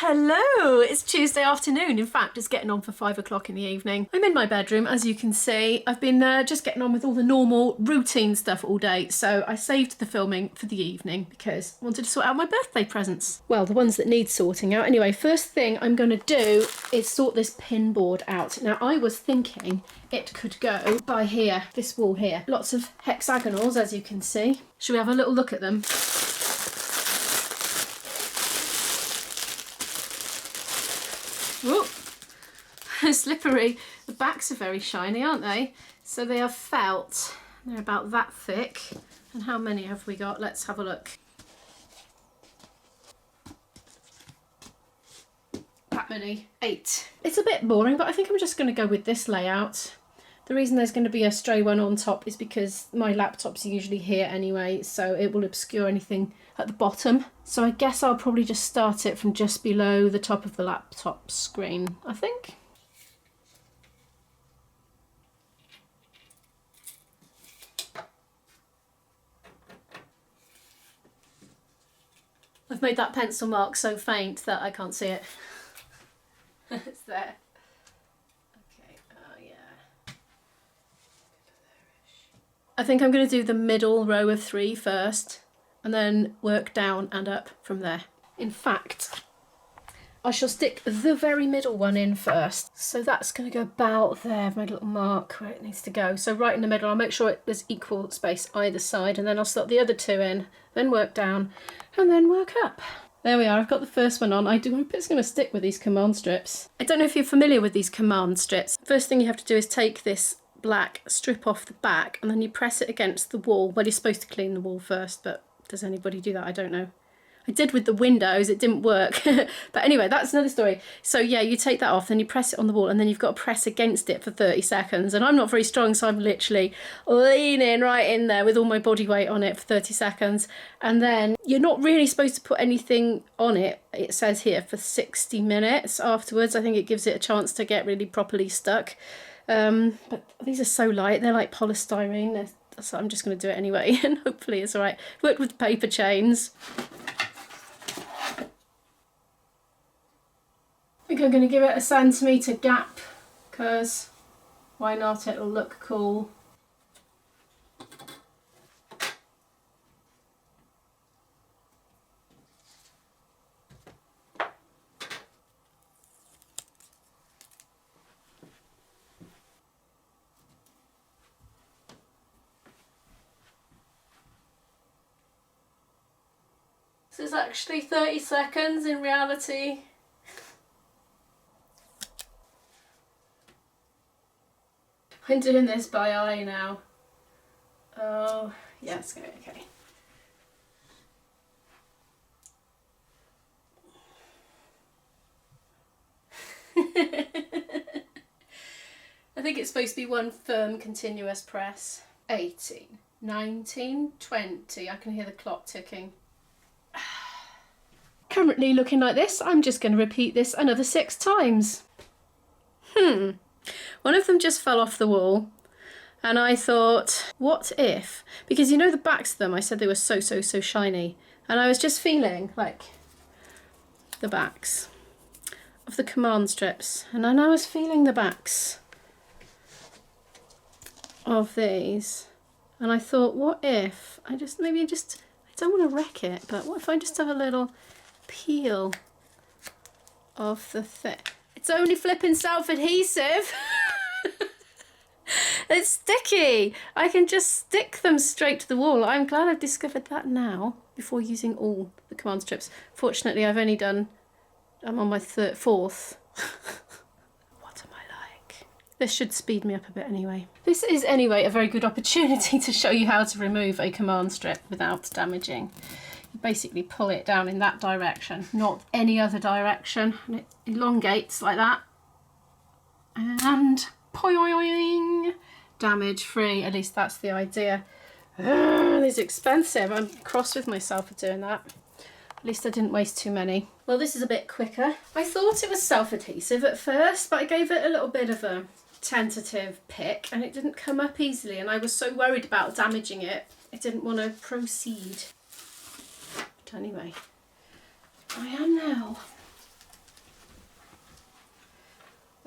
Hello, it's Tuesday afternoon. In fact, it's getting on for 5 o'clock in the evening. I'm in my bedroom, as you can see. I've been just getting on with all the normal routine stuff all day, so I saved the filming for the evening because I wanted to sort out my birthday presents. Well, the ones that need sorting out. Anyway, first thing I'm going to do is sort this pin board out. Now, I was thinking it could go by here, this wall here. Lots of hexagonals, as you can see. Should we have a little look at them? Whoop! Slippery. The backs are very shiny, aren't they? So they are felt. They're about that thick. And how many have we got? Let's have a look. That many. 8. It's a bit boring, but I think I'm just going to go with this layout. The reason there's going to be a stray one on top is because my laptop's usually here anyway, so it will obscure anything at the bottom. So I guess I'll probably just start it from just below the top of the laptop screen, I think. I've made that pencil mark so faint that I can't see it. It's there. Okay, yeah. I think I'm going to do the middle row of 3 first, and then work down and up from there. In fact, I shall stick the very middle one in first. So that's going to go about there, my little mark where it needs to go. So right in the middle, I'll make sure there's equal space either side, and then I'll slot the other 2 in, then work down, and then work up. There we are, I've got the first one on. I do hope it's going to stick with these command strips. I don't know if you're familiar with these command strips. First thing you have to do is take this black strip off the back, and then you press it against the wall. Well, you're supposed to clean the wall first, but does anybody do that? I don't know. I did with the windows, it didn't work. But anyway, that's another story. So yeah, you take that off, then you press it on the wall, and then you've got to press against it for 30 seconds. And I'm not very strong, so I'm literally leaning right in there with all my body weight on it for 30 seconds. And then you're not really supposed to put anything on it, it says here, for 60 minutes afterwards. I think it gives it a chance to get really properly stuck. But these are so light, they're like polystyrene. So I'm just going to do it anyway, and hopefully it's all right. Worked with paper chains. I think I'm going to give it a centimetre gap, because why not, it'll look cool. This is actually 30 seconds in reality. I'm doing this by eye now. Oh, yeah, it's going okay. I think it's supposed to be one firm continuous press. 18, 19, 20. I can hear the clock ticking. Currently looking like this. I'm just going to repeat this another 6 times. One of them just fell off the wall, and I thought, what if? Because you know the backs of them, I said they were so shiny, and I was just feeling like the backs of the command strips, and then I was feeling the backs of these, and I thought, what if I don't want to wreck it, but what if I just have a little peel of the thing? It's only flipping self-adhesive. It's sticky. I can just stick them straight to the wall. I'm glad I've discovered that now before using all the command strips. Fortunately, I'm on my 4th. What am I like? This should speed me up a bit anyway. This is anyway a very good opportunity to show you how to remove a command strip without damaging. You basically pull it down in that direction, not any other direction, and it elongates like that. And poing, damage free, at least that's the idea. It's expensive. I'm cross with myself for doing that. At least I didn't waste too many. Well, this is a bit quicker. I thought it was self-adhesive at first, but I gave it a little bit of a tentative pick and it didn't come up easily, and I was so worried about damaging it, I didn't want to proceed. But anyway, I am now.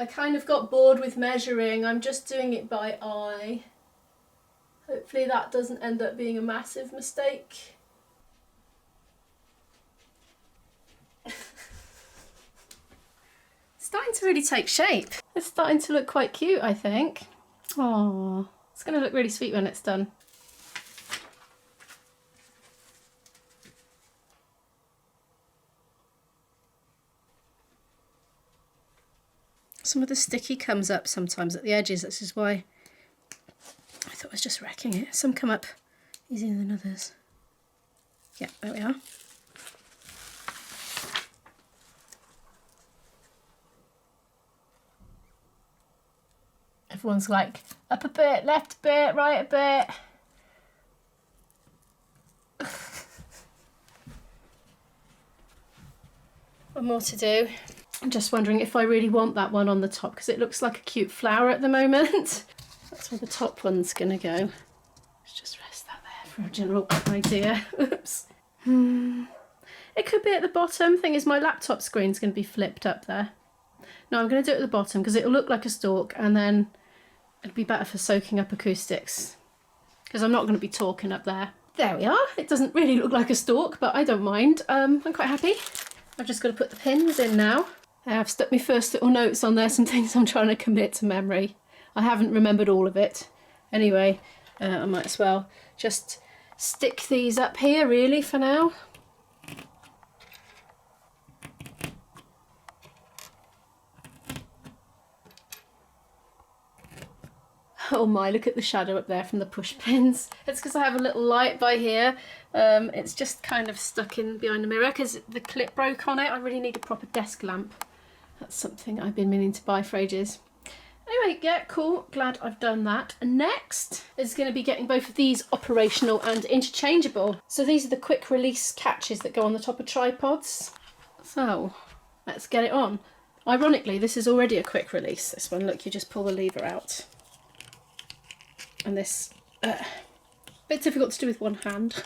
I kind of got bored with measuring. I'm just doing it by eye. Hopefully that doesn't end up being a massive mistake. Starting to really take shape. It's starting to look quite cute, I think. Oh, it's going to look really sweet when it's done. Some of the sticky comes up sometimes at the edges. This is why I thought I was just wrecking it. Some come up easier than others. Yeah, there we are. Everyone's like, up a bit, left a bit, right a bit. One more to do. I'm just wondering if I really want that one on the top because it looks like a cute flower at the moment. That's where the top one's gonna go. Let's just rest that there for a general idea. Oops. It could be at the bottom. Thing is, my laptop screen's gonna be flipped up there. No, I'm gonna do it at the bottom because it'll look like a stalk and then it'll be better for soaking up acoustics because I'm not going to be talking up there. There we are. It doesn't really look like a stalk, but I don't mind. I'm quite happy. I've just got to put the pins in now. I've stuck my first little notes on there, some things I'm trying to commit to memory. I haven't remembered all of it. Anyway, I might as well just stick these up here really for now. Oh my, look at the shadow up there from the push pins. It's because I have a little light by here. It's just kind of stuck in behind the mirror because the clip broke on it. I really need a proper desk lamp. That's something I've been meaning to buy for ages. Anyway, yeah, cool. Glad I've done that. And next is going to be getting both of these operational and interchangeable. So these are the quick release catches that go on the top of tripods. So let's get it on. Ironically, this is already a quick release. This one, look, you just pull the lever out. And this, bit difficult to do with one hand.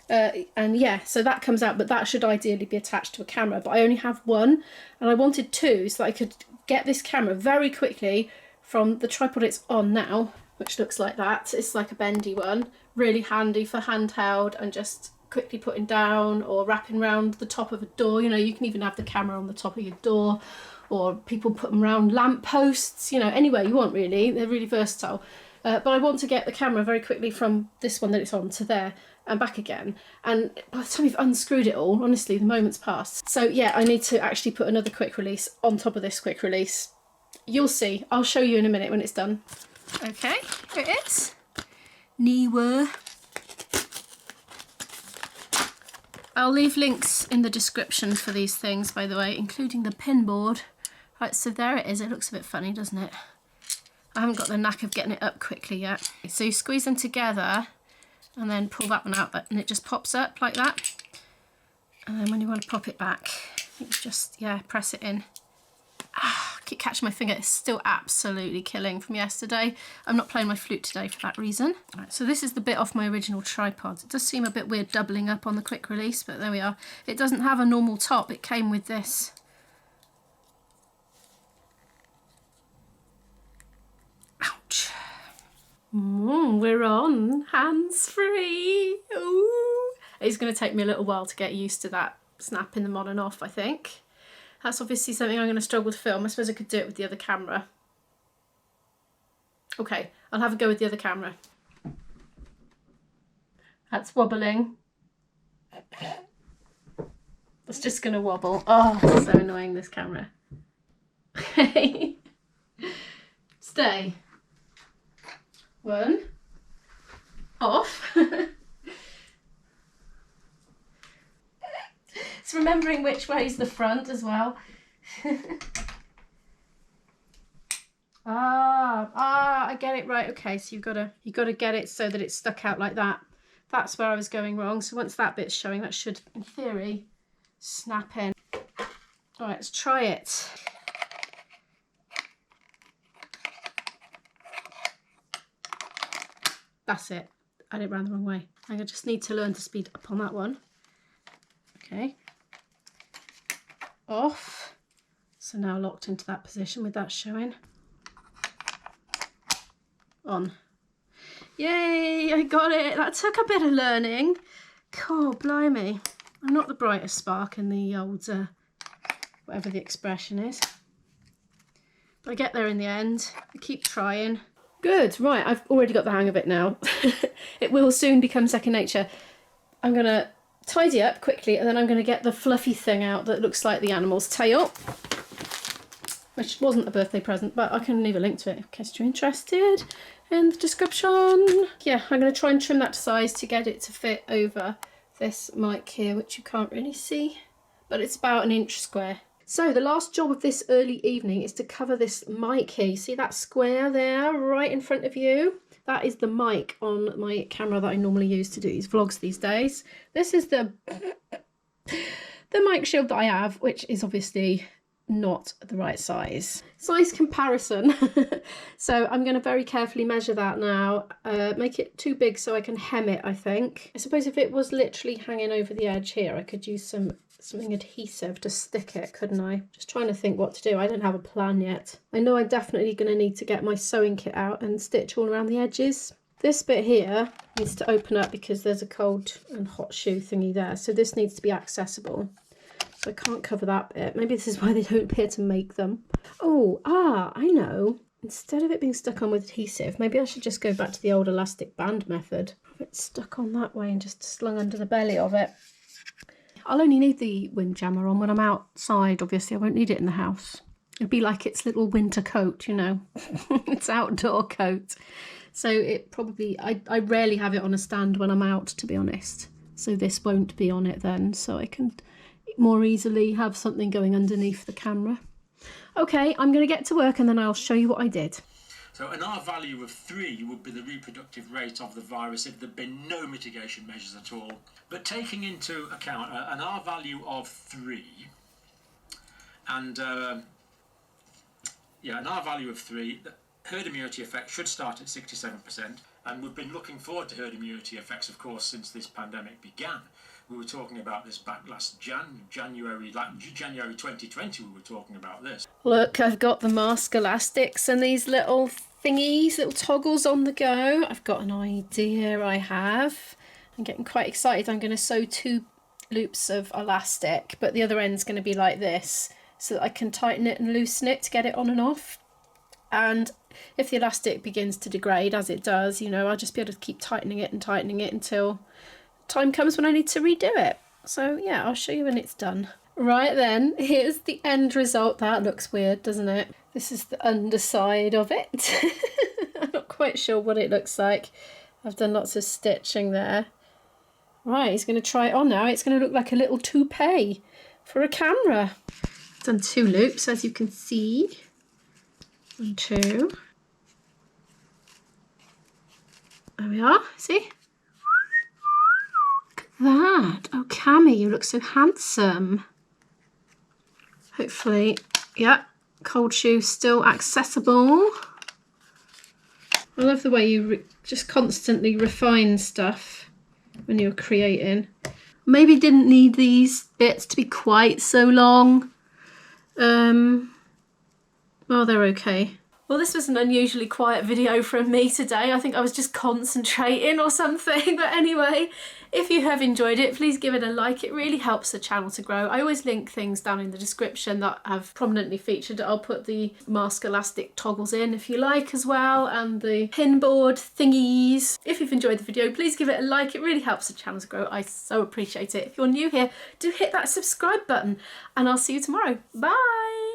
And yeah, so that comes out, but that should ideally be attached to a camera, but I only have one and I wanted two so that I could get this camera very quickly from the tripod it's on now, which looks like that. It's like a bendy one, really handy for handheld and just quickly putting down or wrapping around the top of a door. You know, you can even have the camera on the top of your door, or people put them around lamp posts, you know, anywhere you want really. They're really versatile. But I want to get the camera very quickly from this one that it's on to there and back again. And by the time you've unscrewed it all, honestly, the moment's passed. So yeah, I need to actually put another quick release on top of this quick release. You'll see. I'll show you in a minute when it's done. Okay, here it is. Newer. I'll leave links in the description for these things, by the way, including the pin board. Right, so there it is. It looks a bit funny, doesn't it? I haven't got the knack of getting it up quickly yet. So you squeeze them together and then pull that one out, and it just pops up like that. And then when you want to pop it back, you just, yeah, press it in. Ah, I keep catching my finger. It's still absolutely killing from yesterday. I'm not playing my flute today for that reason. Right, so this is the bit off my original tripod. It does seem a bit weird doubling up on the quick release, but there we are. It doesn't have a normal top. It came with this. Ouch. We're on hands-free. Ooh. It's going to take me a little while to get used to that snapping them on and off, I think. That's obviously something I'm going to struggle to film. I suppose I could do it with the other camera. Okay, I'll have a go with the other camera. That's wobbling. It's just going to wobble. Oh, it's so annoying, this camera. Okay. Stay. One. Off. It's remembering which way is the front as well. I get it right. Okay, so you've got to get it so that it's stuck out like that. That's where I was going wrong. So once that bit's showing, that should, in theory, snap in. All right, let's try it. That's it. I did it round the wrong way. I just need to learn to speed up on that one. Okay. Off. So now locked into that position with that showing. On. Yay, I got it. That took a bit of learning. God, blimey. I'm not the brightest spark in the old, whatever the expression is. But I get there in the end. I keep trying. Good, right, I've already got the hang of it now. It will soon become second nature. I'm going to tidy up quickly and then I'm going to get the fluffy thing out that looks like the animal's tail. Which wasn't a birthday present, but I can leave a link to it in case you're interested in the description. Yeah, I'm going to try and trim that to size to get it to fit over this mic here, which you can't really see, but it's about 1 inch square. So the last job of this early evening is to cover this mic here. You see that square there right in front of you? That is the mic on my camera that I normally use to do these vlogs these days. This is the mic shield that I have, which is obviously not the right size. Size comparison. So I'm going to very carefully measure that now, make it too big so I can hem it, I think. I suppose if it was literally hanging over the edge here, I could use something adhesive to stick it, couldn't I? Just trying to think what to do. I don't have a plan yet. I know I'm definitely going to need to get my sewing kit out and stitch all around the edges. This bit here needs to open up because there's a cold and hot shoe thingy there, so this needs to be accessible. So I can't cover that bit. Maybe this is why they don't appear to make them. Oh, I know. Instead of it being stuck on with adhesive, maybe I should just go back to the old elastic band method. Have it stuck on that way and just slung under the belly of it. I'll only need the windjammer on when I'm outside, obviously. I won't need it in the house. It'd be like its little winter coat, you know. Its outdoor coat. So it probably, I rarely have it on a stand when I'm out, to be honest. So this won't be on it then, so I can more easily have something going underneath the camera. Okay, I'm going to get to work and then I'll show you what I did. So an R value of 3 would be the reproductive rate of the virus if there'd been no mitigation measures at all. But taking into account an R value of 3 and an R value of 3, the herd immunity effect should start at 67%. And we've been looking forward to herd immunity effects, of course, since this pandemic began. We were talking about this back last January 2020, we were talking about this. Look, I've got the mask elastics and these little thingies, little toggles on the go. I've got an idea I have. I'm getting quite excited. I'm going to sew 2 loops of elastic, but the other end's going to be like this so that I can tighten it and loosen it to get it on and off. And if the elastic begins to degrade, as it does, you know, I'll just be able to keep tightening it until time comes when I need to redo it. So yeah, I'll show you when it's done. Right then, here's the end result. That looks weird, doesn't it? This is the underside of it. I'm not quite sure what it looks like. I've done lots of stitching there. Right, he's going to try it on now. It's going to look like a little toupee for a camera. I've done 2 loops, as you can see. 1, 2. There we are, see? That. Oh, Cammy, you look so handsome. Hopefully, yeah, cold shoe still accessible. I love the way you just constantly refine stuff when you're creating. Maybe didn't need these bits to be quite so long. Well, they're okay. Well, this was an unusually quiet video from me today. I think I was just concentrating or something. But anyway, if you have enjoyed it, please give it a like. It really helps the channel to grow. I always link things down in the description that I've prominently featured. I'll put the mask elastic toggles in if you like as well, and the pin board thingies. If you've enjoyed the video, please give it a like. It really helps the channel to grow. I so appreciate it. If you're new here, do hit that subscribe button and I'll see you tomorrow. Bye!